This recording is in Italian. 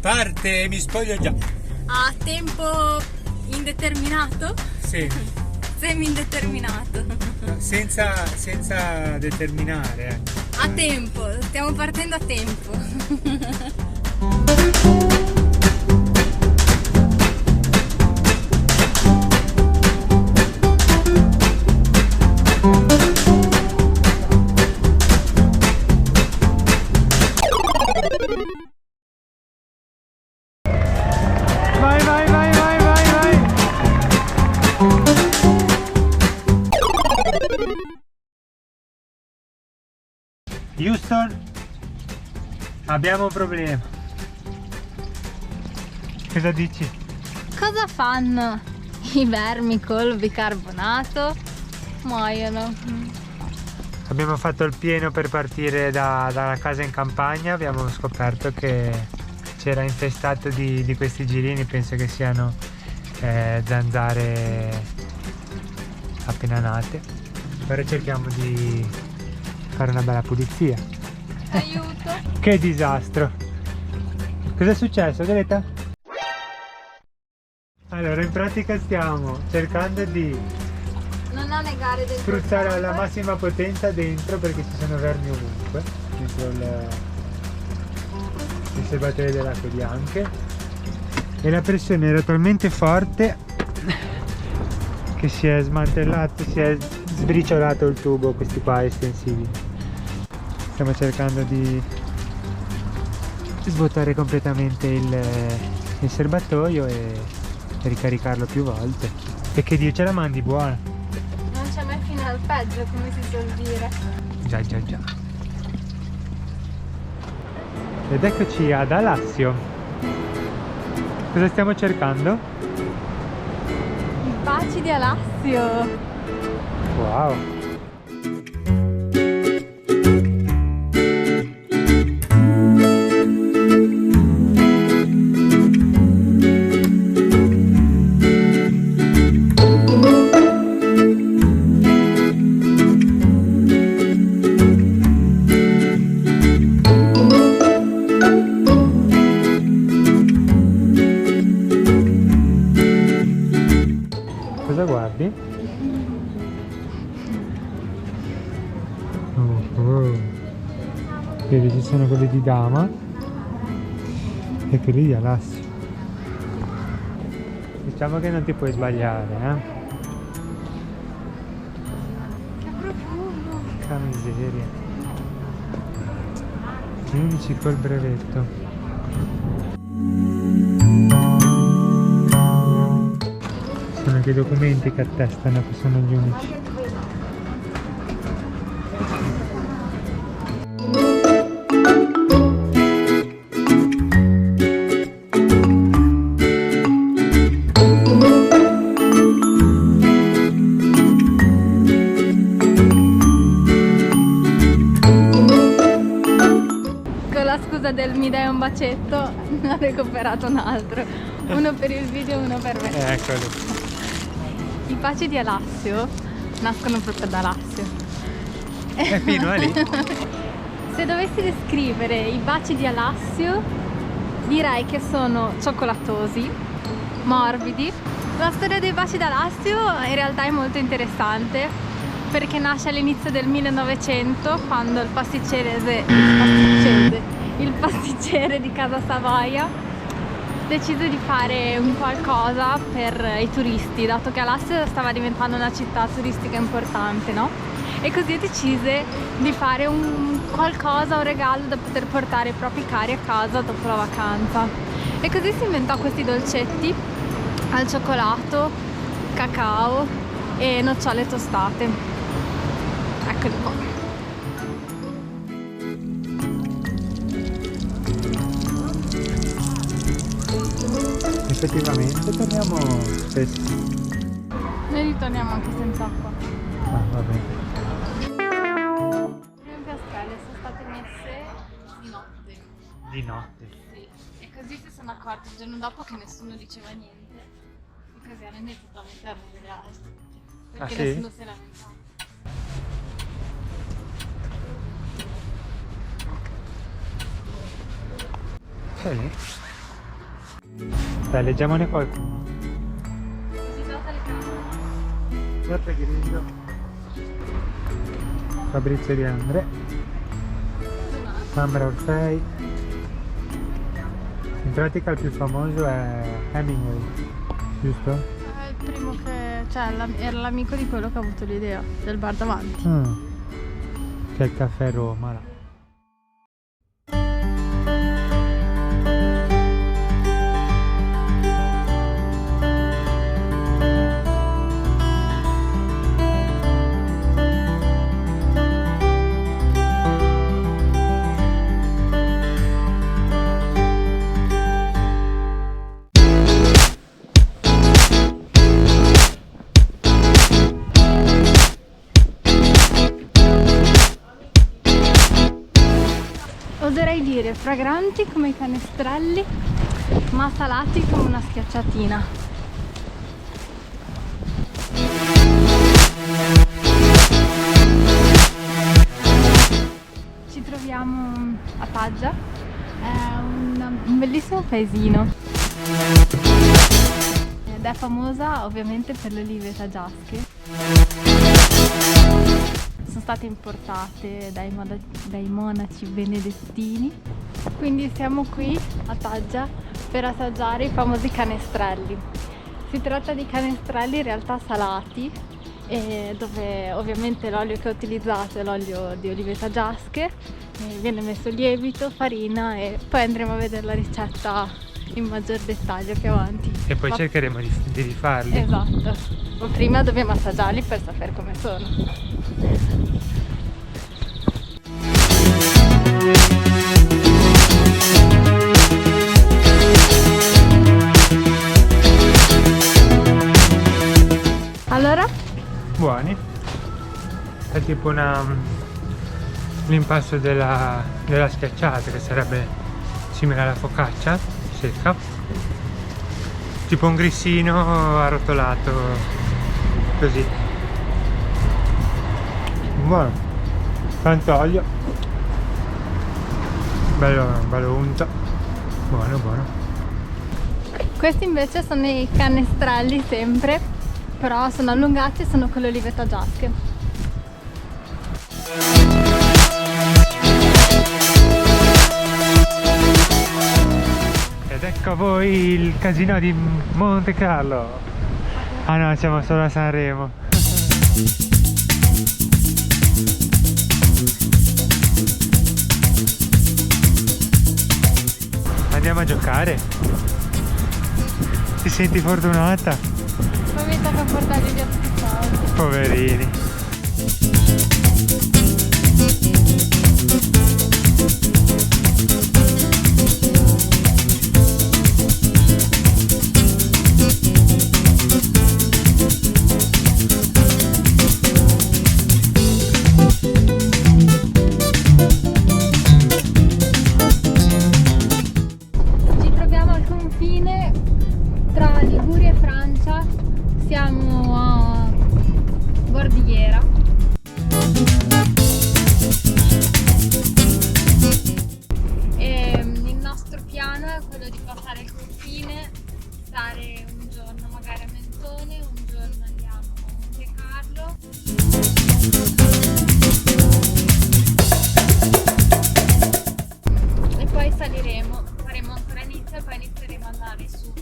Parte e mi spoglio già. A tempo indeterminato? Sì. Semi indeterminato. Senza determinare. A tempo, stiamo partendo a tempo. Vai, vai, vai, vai, vai, vai. Houston, abbiamo un problema. Cosa dici? Cosa fanno i vermi col bicarbonato? Muoiono. Abbiamo fatto il pieno per partire dalla casa in campagna. Abbiamo scoperto che c'era infestato di questi girini. Penso che siano zanzare appena nate. Ora cerchiamo di fare una bella pulizia. Aiuto! Che disastro! Cosa è successo, Greta? Allora, in pratica stiamo cercando di Non annegare del spruzzare alla massima potenza dentro, perché ci sono vermi ovunque dentro il serbatoio delle acque bianche, e la pressione era talmente forte che si è smantellato, si è sbriciolato il tubo, questi qua estensivi. Stiamo cercando di svuotare completamente il serbatoio e ricaricarlo più volte. E che Dio ce la mandi buona. Non c'è mai fine al peggio, come si suol dire. Già già già. Ed eccoci ad Alassio. Cosa stiamo cercando? I baci di Alassio. Wow. Cosa guardi? Vedi, ci sono quelli di Dama e quelli di Alassio. Diciamo che non ti puoi sbagliare, Che profumo. Che miseria. Gli unici col brevetto. Sono anche i documenti che attestano che sono gli unici. Con la scusa del mi dai un bacetto, ne ho recuperato un altro. Uno per il video e uno per me. Eccolo. I baci di Alassio nascono proprio da Alassio. È fino a lì. Se dovessi descrivere i baci di Alassio, direi che sono cioccolatosi, morbidi. La storia dei baci d'Alassio in realtà è molto interessante, perché nasce all'inizio del 1900, quando il pasticcere di Casa Savoia decise di fare un qualcosa per i turisti, dato che Alassio stava diventando una città turistica importante, no? E così decise di fare un regalo da poter portare ai propri cari a casa dopo la vacanza. E così si inventò questi dolcetti al cioccolato, cacao e nocciole tostate. Eccoli qua. Effettivamente torniamo spesso. Noi ritorniamo anche senza acqua. Ah, va bene. Le prime piastrelle sono state messe di notte. Di notte. Sì. E così si sono accorti il giorno dopo che nessuno diceva niente. E così erano totalmente arrabbiate. Perché Ah, sì? nessuno si è lamentato. Sei lì? Dai, leggiamone qualcuno. Visitate le case. Beppe Grillo, Fabrizio Di André, Ambra Orfei. In pratica il più famoso è Hemingway, giusto? È il primo che... cioè era l'amico di quello che ha avuto l'idea del bar davanti. C'è il caffè Roma là. Oserei dire fragranti come i canestrelli, ma salati come una schiacciatina. Ci troviamo a Taggia, è un bellissimo paesino ed è famosa ovviamente per le olive taggiasche. Sono state importate dai monaci benedettini, quindi siamo qui a Taggia per assaggiare i famosi canestrelli. Si tratta di canestrelli in realtà salati, dove ovviamente l'olio che ho utilizzato è l'olio di olive taggiasche, viene messo lievito, farina e poi andremo a vedere la ricetta in maggior dettaglio più avanti. E poi cercheremo di rifarli. Esatto, ma prima dobbiamo assaggiarli per sapere come sono. Allora? Buoni. È tipo l'impasto della schiacciata, che sarebbe simile alla focaccia secca. Tipo un grissino arrotolato così. Buono. Tanto olio. Bello unto. Buono, buono. Questi invece sono i canestrelli sempre, però sono allungati e sono con le olive taggiasche. Ed ecco a voi il casino di Monte Carlo. Ah no, siamo solo a Sanremo. Andiamo a giocare? Ti senti fortunata? Poi mi tocca portarli via tutti i soldi. Poverini. Ci troviamo al confine tra Liguria e Francia, siamo a Bordighera. E il nostro piano è quello di passare il confine, stare un giorno magari a Mentone, un giorno andiamo a Monte Carlo. E poi saliremo, faremo ancora Nizza e poi inizieremo ad andare su